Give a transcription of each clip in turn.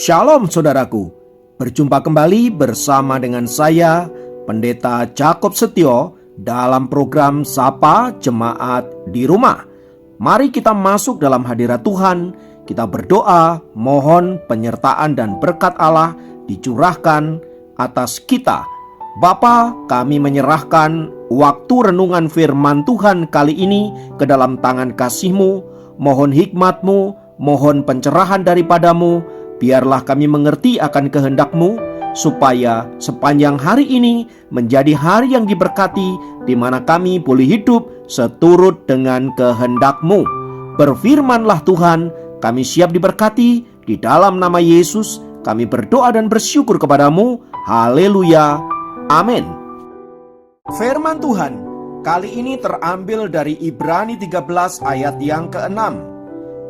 Shalom saudaraku, berjumpa kembali bersama dengan saya Pendeta Jakob Setio dalam program Sapa Jemaat di Rumah. Mari kita masuk dalam hadirat Tuhan, kita berdoa, mohon penyertaan dan berkat Allah dicurahkan atas kita. Bapa, kami menyerahkan waktu renungan firman Tuhan kali ini ke dalam tangan kasih-Mu. Mohon hikmat-Mu, mohon pencerahan daripadamu. Biarlah kami mengerti akan kehendak-Mu, supaya sepanjang hari ini menjadi hari yang diberkati, di mana kami boleh hidup seturut dengan kehendak-Mu. Berfirmanlah Tuhan, kami siap diberkati. Di dalam nama Yesus kami berdoa dan bersyukur kepadamu. Haleluya, amin. Firman Tuhan kali ini terambil dari Ibrani 13 ayat yang ke-6.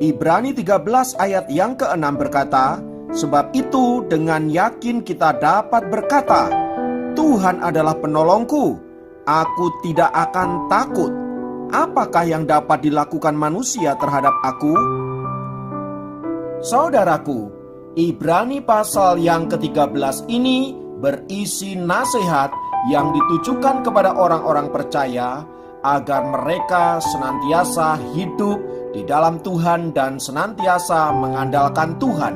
Ibrani 13 ayat yang ke-6 berkata, "Sebab itu dengan yakin kita dapat berkata, Tuhan adalah penolongku, aku tidak akan takut. Apakah yang dapat dilakukan manusia terhadap aku?" Saudaraku, Ibrani pasal yang ke-13 ini berisi nasihat yang ditujukan kepada orang-orang percaya agar mereka senantiasa hidup di dalam Tuhan dan senantiasa mengandalkan Tuhan.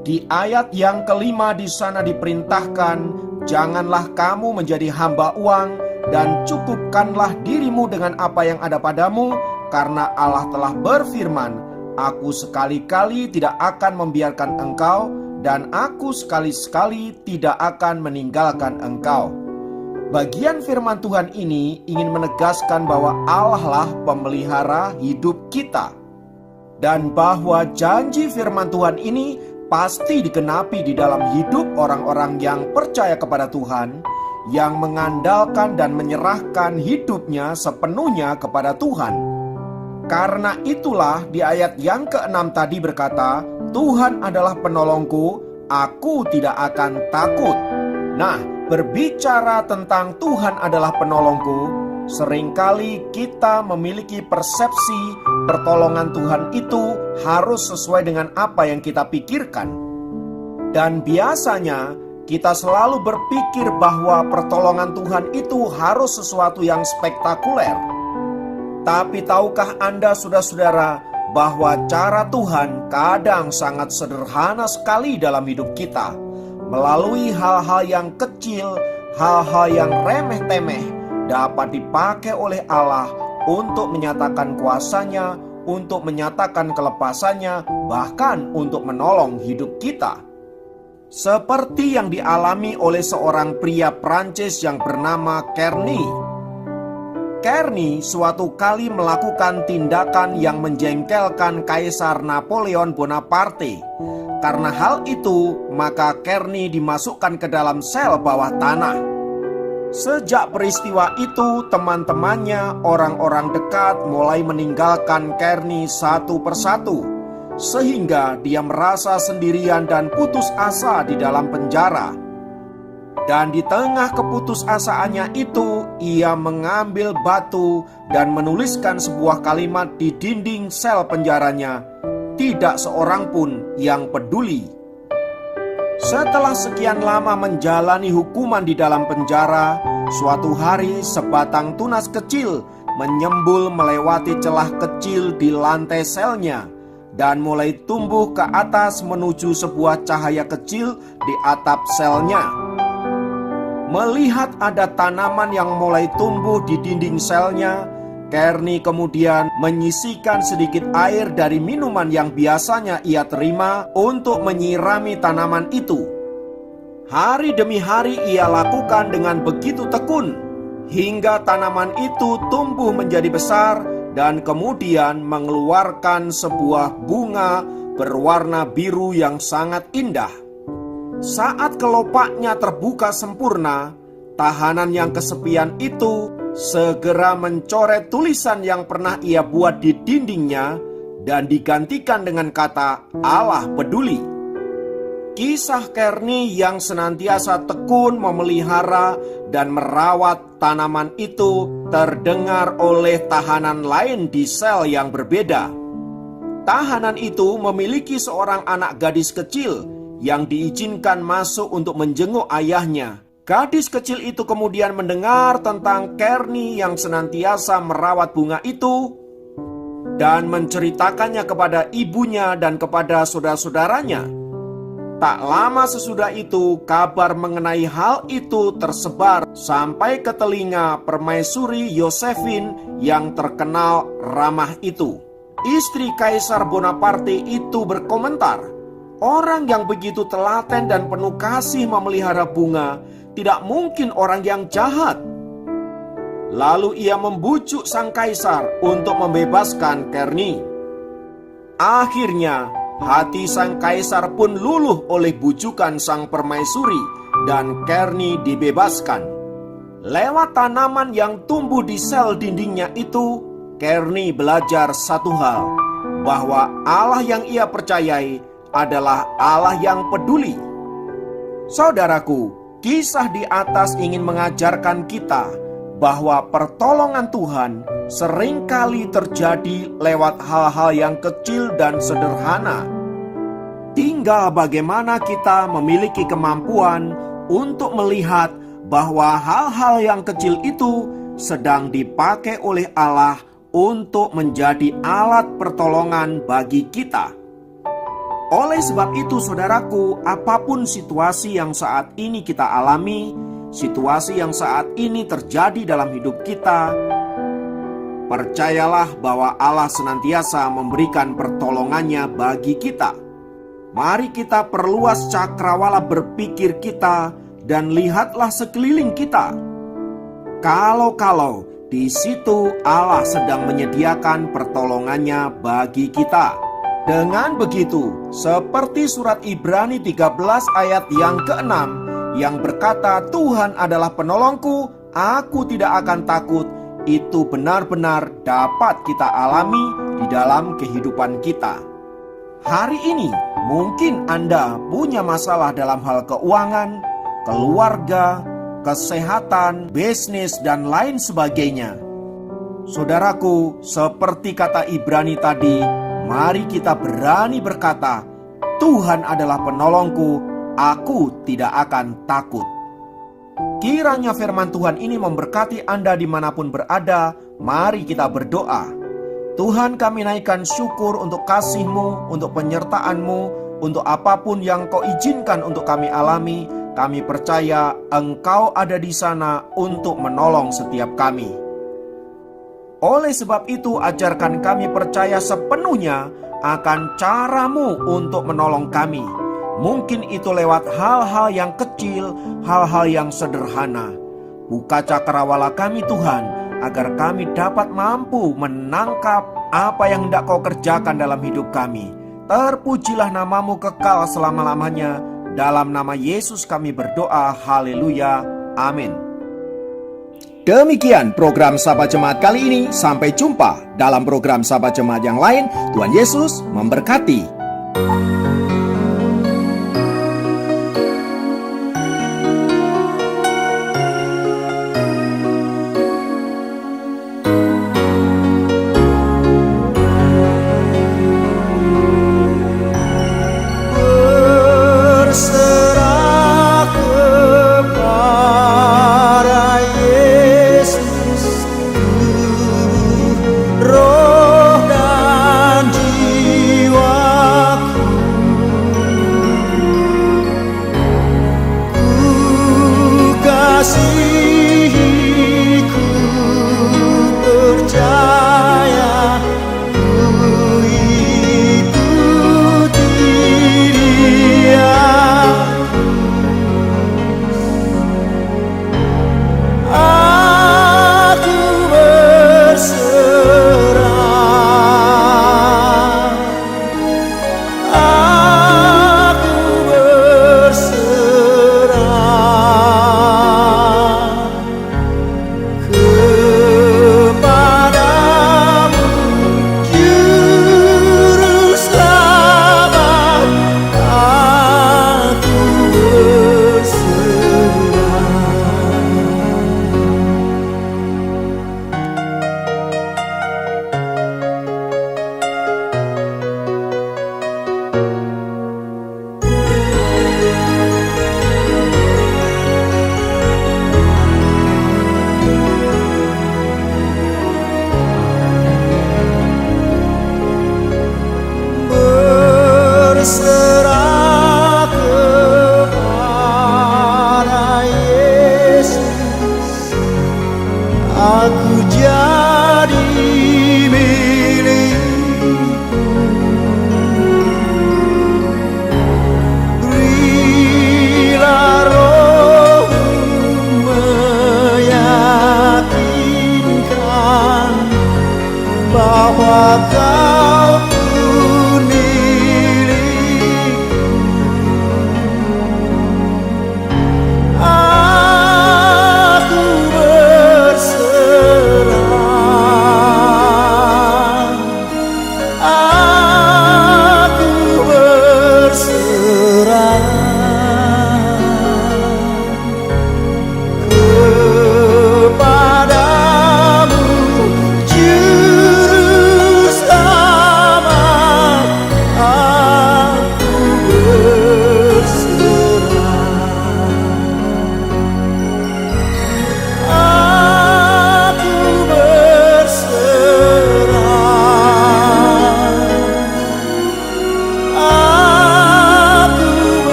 Di ayat yang kelima di sana diperintahkan, "Janganlah kamu menjadi hamba uang dan cukupkanlah dirimu dengan apa yang ada padamu, karena Allah telah berfirman, Aku sekali-kali tidak akan membiarkan engkau, dan aku sekali-sekali tidak akan meninggalkan engkau." Bagian firman Tuhan ini ingin menegaskan bahwa Allah lah pemelihara hidup kita, dan bahwa janji firman Tuhan ini pasti digenapi di dalam hidup orang-orang yang percaya kepada Tuhan, yang mengandalkan dan menyerahkan hidupnya sepenuhnya kepada Tuhan. Karena itulah di ayat yang ke-6 tadi berkata, "Tuhan adalah penolongku, aku tidak akan takut." Nah, berbicara tentang Tuhan adalah penolongku, seringkali kita memiliki persepsi pertolongan Tuhan itu harus sesuai dengan apa yang kita pikirkan. Dan biasanya kita selalu berpikir bahwa pertolongan Tuhan itu harus sesuatu yang spektakuler. Tapi tahukah Anda saudara-saudara bahwa cara Tuhan kadang sangat sederhana sekali dalam hidup kita? Melalui hal-hal yang kecil, hal-hal yang remeh-temeh dapat dipakai oleh Allah untuk menyatakan kuasa-Nya, untuk menyatakan kelepasannya, bahkan untuk menolong hidup kita. Seperti yang dialami oleh seorang pria Prancis yang bernama Kearney. Kearney suatu kali melakukan tindakan yang menjengkelkan Kaisar Napoleon Bonaparte. Karena hal itu, maka Kearney dimasukkan ke dalam sel bawah tanah. Sejak peristiwa itu, teman-temannya, orang-orang dekat mulai meninggalkan Kearney satu persatu, sehingga dia merasa sendirian dan putus asa di dalam penjara. Dan di tengah keputusasaannya itu, ia mengambil batu dan menuliskan sebuah kalimat di dinding sel penjaranya. Tidak seorang pun yang peduli. Setelah sekian lama menjalani hukuman di dalam penjara, suatu hari sebatang tunas kecil menyembul melewati celah kecil di lantai selnya dan mulai tumbuh ke atas menuju sebuah cahaya kecil di atap selnya. Melihat ada tanaman yang mulai tumbuh di dinding selnya, Kearney kemudian menyisikan sedikit air dari minuman yang biasanya ia terima untuk menyirami tanaman itu. Hari demi hari ia lakukan dengan begitu tekun, hingga tanaman itu tumbuh menjadi besar dan kemudian mengeluarkan sebuah bunga berwarna biru yang sangat indah. Saat kelopaknya terbuka sempurna, tahanan yang kesepian itu segera mencoret tulisan yang pernah ia buat di dindingnya dan digantikan dengan kata "Allah peduli". Kisah Kearney yang senantiasa tekun memelihara dan merawat tanaman itu terdengar oleh tahanan lain di sel yang berbeda. tahanan itu memiliki seorang anak gadis kecil yang diizinkan masuk untuk menjenguk ayahnya. Gadis kecil itu kemudian mendengar tentang Kearney yang senantiasa merawat bunga itu dan menceritakannya kepada ibunya dan kepada saudara-saudaranya. Tak lama sesudah itu, kabar mengenai hal itu tersebar sampai ke telinga permaisuri Josephine yang terkenal ramah itu. Istri Kaisar Bonaparte itu berkomentar, orang yang begitu telaten dan penuh kasih memelihara bunga tidak mungkin orang yang jahat. Lalu ia membujuk sang kaisar untuk membebaskan Kearney. Akhirnya, hati sang kaisar pun luluh oleh bujukan sang permaisuri dan Kearney dibebaskan. Lewat tanaman yang tumbuh di sel dindingnya itu, Kearney belajar satu hal, bahwa Allah yang ia percayai adalah Allah yang peduli. Saudaraku, kisah di atas ingin mengajarkan kita bahwa pertolongan Tuhan seringkali terjadi lewat hal-hal yang kecil dan sederhana. Tinggal bagaimana kita memiliki kemampuan untuk melihat bahwa hal-hal yang kecil itu sedang dipakai oleh Allah untuk menjadi alat pertolongan bagi kita. Oleh sebab itu, saudaraku, apapun situasi yang saat ini kita alami, situasi yang saat ini terjadi dalam hidup kita, percayalah bahwa Allah senantiasa memberikan pertolongannya bagi kita. Mari kita perluas cakrawala berpikir kita dan lihatlah sekeliling kita. Kalau di situ Allah sedang menyediakan pertolongannya bagi kita. Dengan begitu, seperti surat Ibrani 13 ayat yang ke-6 yang berkata, Tuhan adalah penolongku, aku tidak akan takut, itu benar-benar dapat kita alami di dalam kehidupan kita. Hari ini mungkin Anda punya masalah dalam hal keuangan, keluarga, kesehatan, bisnis, dan lain sebagainya. Saudaraku, seperti kata Ibrani tadi, mari kita berani berkata, Tuhan adalah penolongku, aku tidak akan takut. Kiranya firman Tuhan ini memberkati Anda dimanapun berada. Mari kita berdoa. Tuhan, kami naikkan syukur untuk kasih-Mu, untuk penyertaan-Mu, untuk apapun yang Kau izinkan untuk kami alami. Kami percaya Engkau ada di sana untuk menolong setiap kami. Oleh sebab itu, ajarkan kami percaya sepenuhnya akan cara-Mu untuk menolong kami. Mungkin itu lewat hal-hal yang kecil, hal-hal yang sederhana. Buka cakrawala kami Tuhan, agar kami dapat mampu menangkap apa yang hendak Kau kerjakan dalam hidup kami. Terpujilah nama-Mu kekal selama-lamanya. Dalam nama Yesus kami berdoa, haleluya, amin. Demikian program Sahabat Jemaat kali ini. Sampai jumpa dalam program Sahabat Jemaat yang lain. Tuhan Yesus memberkati.